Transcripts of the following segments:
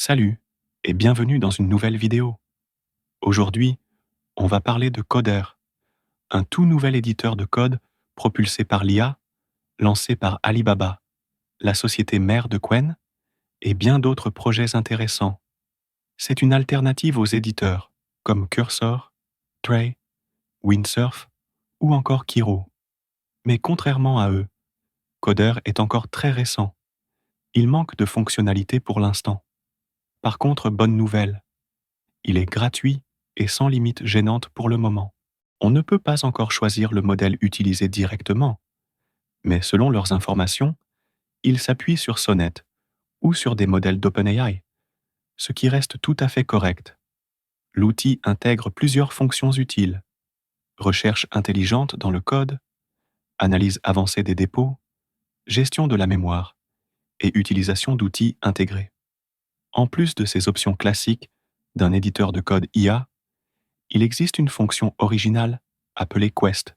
Salut et bienvenue dans une nouvelle vidéo. Aujourd'hui, on va parler de Coder, un tout nouvel éditeur de code propulsé par l'IA, lancé par Alibaba, la société mère de Qwen, et bien d'autres projets intéressants. C'est une alternative aux éditeurs comme Cursor, Tray, Windsurf ou encore Kiro. Mais contrairement à eux, Coder est encore très récent. Il manque de fonctionnalités pour l'instant. Par contre, bonne nouvelle, il est gratuit et sans limite gênante pour le moment. On ne peut pas encore choisir le modèle utilisé directement, mais selon leurs informations, ils s'appuient sur Sonnet ou sur des modèles d'OpenAI, ce qui reste tout à fait correct. L'outil intègre plusieurs fonctions utiles: recherche intelligente dans le code, analyse avancée des dépôts, gestion de la mémoire et utilisation d'outils intégrés. En plus de ces options classiques d'un éditeur de code IA, il existe une fonction originale appelée Quest.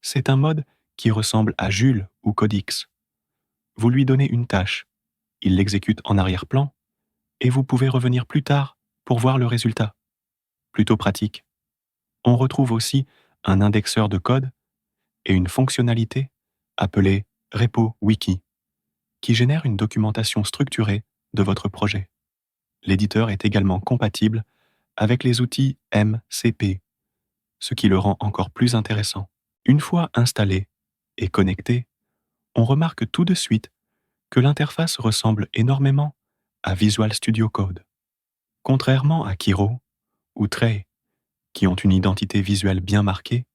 C'est un mode qui ressemble à Jules ou Codix. Vous lui donnez une tâche, il l'exécute en arrière-plan, et vous pouvez revenir plus tard pour voir le résultat. Plutôt pratique. On retrouve aussi un indexeur de code et une fonctionnalité appelée Repo Wiki, qui génère une documentation structurée de votre projet. L'éditeur est également compatible avec les outils MCP, ce qui le rend encore plus intéressant. Une fois installé et connecté, on remarque tout de suite que l'interface ressemble énormément à Visual Studio Code. Contrairement à Kiro ou Tray, qui ont une identité visuelle bien marquée,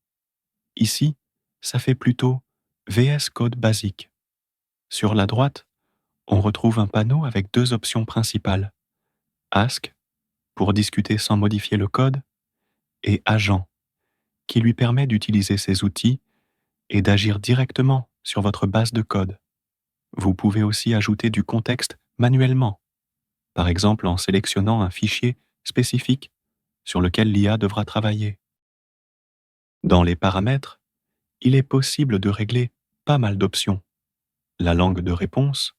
ici, ça fait plutôt VS Code basique. Sur la droite, on retrouve un panneau avec deux options principales: Ask, pour discuter sans modifier le code, et Agent, qui lui permet d'utiliser ces outils et d'agir directement sur votre base de code. Vous pouvez aussi ajouter du contexte manuellement, par exemple en sélectionnant un fichier spécifique sur lequel l'IA devra travailler. Dans les paramètres, il est possible de régler pas mal d'options: la langue de réponse,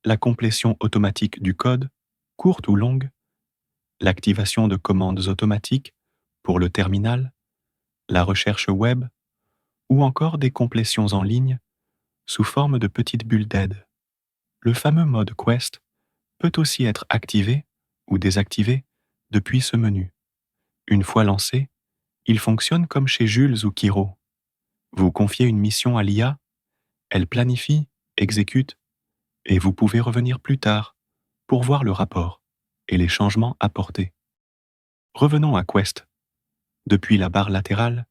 la complétion automatique du code, courte ou longue, l'activation de commandes automatiques pour le terminal, la recherche web, ou encore des complétions en ligne sous forme de petites bulles d'aide. Le fameux mode Quest peut aussi être activé ou désactivé depuis ce menu. Une fois lancé, il fonctionne comme chez Jules ou Kiro. Vous confiez une mission à l'IA, elle planifie, exécute, et vous pouvez revenir plus tard pour voir le rapport et les changements apportés. Revenons à Quest. Depuis la barre latérale,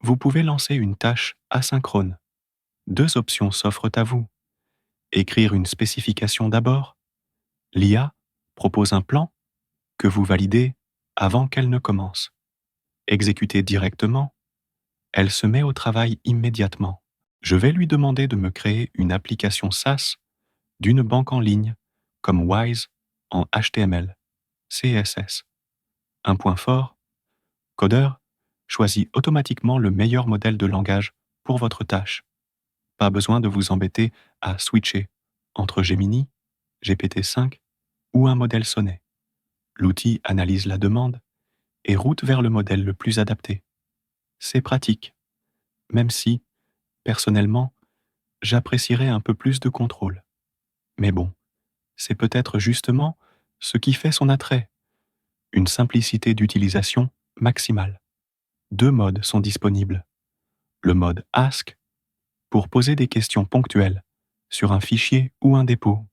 vous pouvez lancer une tâche asynchrone. Deux options s'offrent à vous. Écrire une spécification d'abord. L'IA propose un plan que vous validez avant qu'elle ne commence. Exécuter directement. Elle se met au travail immédiatement. Je vais lui demander de me créer une application SaaS d'une banque en ligne, comme Wise, en HTML, CSS. Un point fort, Coder choisit automatiquement le meilleur modèle de langage pour votre tâche. Pas besoin de vous embêter à switcher entre Gemini, GPT-5 ou un modèle Sonnet. L'outil analyse la demande et route vers le modèle le plus adapté. C'est pratique, même si, personnellement, j'apprécierais un peu plus de contrôle. Mais bon, c'est peut-être justement ce qui fait son attrait: une simplicité d'utilisation maximale. Deux modes sont disponibles: le mode Ask, pour poser des questions ponctuelles sur un fichier ou un dépôt,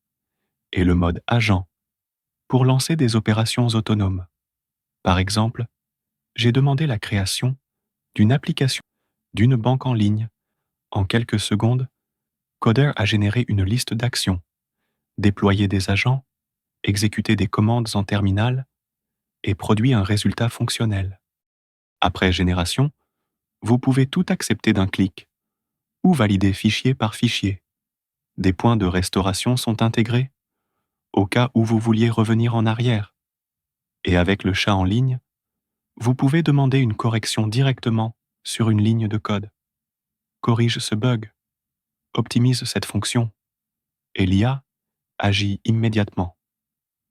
et le mode Agent, pour lancer des opérations autonomes. Par exemple, j'ai demandé la création d'une application d'une banque en ligne. En quelques secondes, Coder a généré une liste d'actions, déployé des agents, exécuté des commandes en terminal et produit un résultat fonctionnel. Après génération, vous pouvez tout accepter d'un clic ou valider fichier par fichier. Des points de restauration sont intégrés au cas où vous vouliez revenir en arrière. Et avec le chat en ligne, vous pouvez demander une correction directement sur une ligne de code. Corrige ce bug, optimise cette fonction, et l'IA agit immédiatement.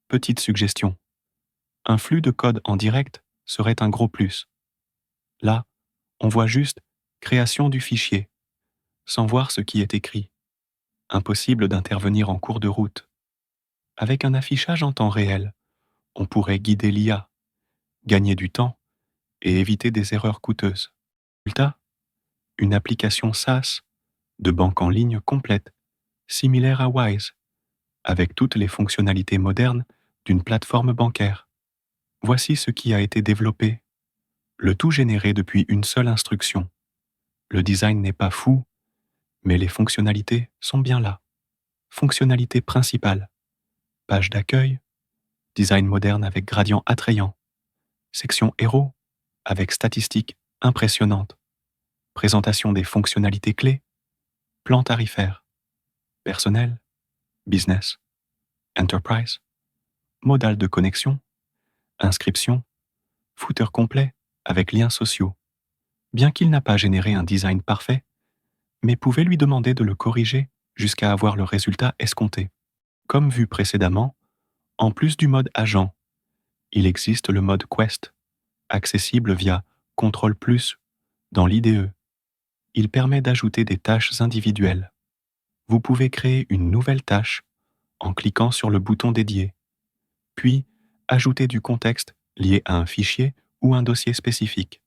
Petite suggestion. Un flux de code en direct serait un gros plus. Là, on voit juste création du fichier, sans voir ce qui est écrit. Impossible d'intervenir en cours de route. Avec un affichage en temps réel, on pourrait guider l'IA, gagner du temps et éviter des erreurs coûteuses. Résultat, une application SaaS de banque en ligne complète, similaire à Wise, avec toutes les fonctionnalités modernes d'une plateforme bancaire. Voici ce qui a été développé, le tout généré depuis une seule instruction. Le design n'est pas fou, mais les fonctionnalités sont bien là. Fonctionnalité principale, page d'accueil, design moderne avec gradient attrayant, section héros avec statistiques impressionnantes, présentation des fonctionnalités clés, plan tarifaire, personnel, business, enterprise, modal de connexion, inscription, footer complet avec liens sociaux. Bien qu'il n'a pas généré un design parfait, mais pouvez lui demander de le corriger jusqu'à avoir le résultat escompté. Comme vu précédemment, en plus du mode agent, il existe le mode Quest, accessible via Contrôle+ dans l'IDE. Il permet d'ajouter des tâches individuelles. Vous pouvez créer une nouvelle tâche en cliquant sur le bouton dédié, puis ajouter du contexte lié à un fichier ou un dossier spécifique.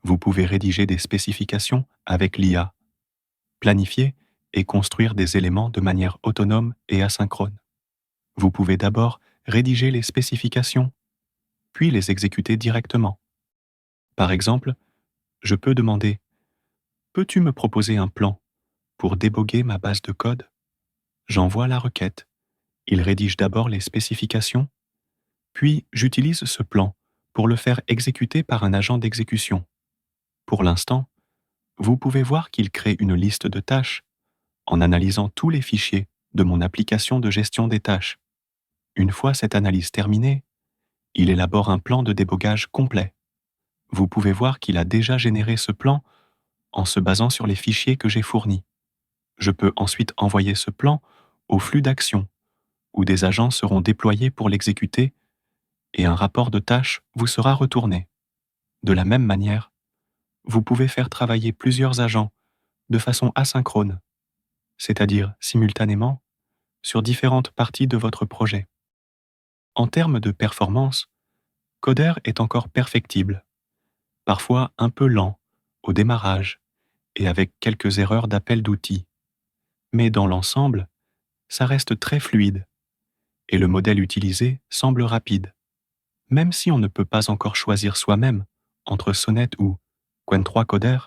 Vous pouvez rédiger des spécifications avec l'IA, planifier et construire des éléments de manière autonome et asynchrone. Vous pouvez d'abord rédiger les spécifications, puis les exécuter directement. Par exemple, je peux demander « Peux-tu me proposer un plan pour déboguer ma base de code ?» J'envoie la requête. Il rédige d'abord les spécifications, puis j'utilise ce plan pour le faire exécuter par un agent d'exécution. Pour l'instant, vous pouvez voir qu'il crée une liste de tâches en analysant tous les fichiers de mon application de gestion des tâches. Une fois cette analyse terminée, il élabore un plan de débogage complet. Vous pouvez voir qu'il a déjà généré ce plan en se basant sur les fichiers que j'ai fournis. Je peux ensuite envoyer ce plan au flux d'action, où des agents seront déployés pour l'exécuter et un rapport de tâches vous sera retourné. De la même manière, vous pouvez faire travailler plusieurs agents de façon asynchrone, c'est-à-dire simultanément, sur différentes parties de votre projet. En termes de performance, Coder est encore perfectible, parfois un peu lent au démarrage et avec quelques erreurs d'appel d'outils. Mais dans l'ensemble, ça reste très fluide et le modèle utilisé semble rapide. Même si on ne peut pas encore choisir soi-même entre Sonnet ou Qwen 3 Coder,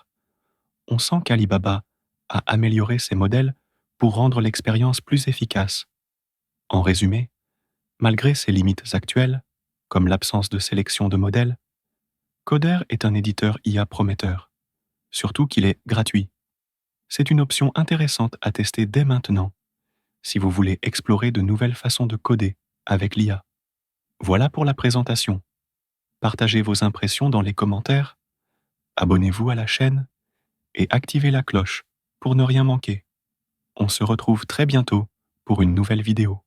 on sent qu'Alibaba a amélioré ses modèles pour rendre l'expérience plus efficace. En résumé, malgré ses limites actuelles, comme l'absence de sélection de modèles, Coder est un éditeur IA prometteur, surtout qu'il est gratuit. C'est une option intéressante à tester dès maintenant, si vous voulez explorer de nouvelles façons de coder avec l'IA. Voilà pour la présentation. Partagez vos impressions dans les commentaires, abonnez-vous à la chaîne et activez la cloche pour ne rien manquer. On se retrouve très bientôt pour une nouvelle vidéo.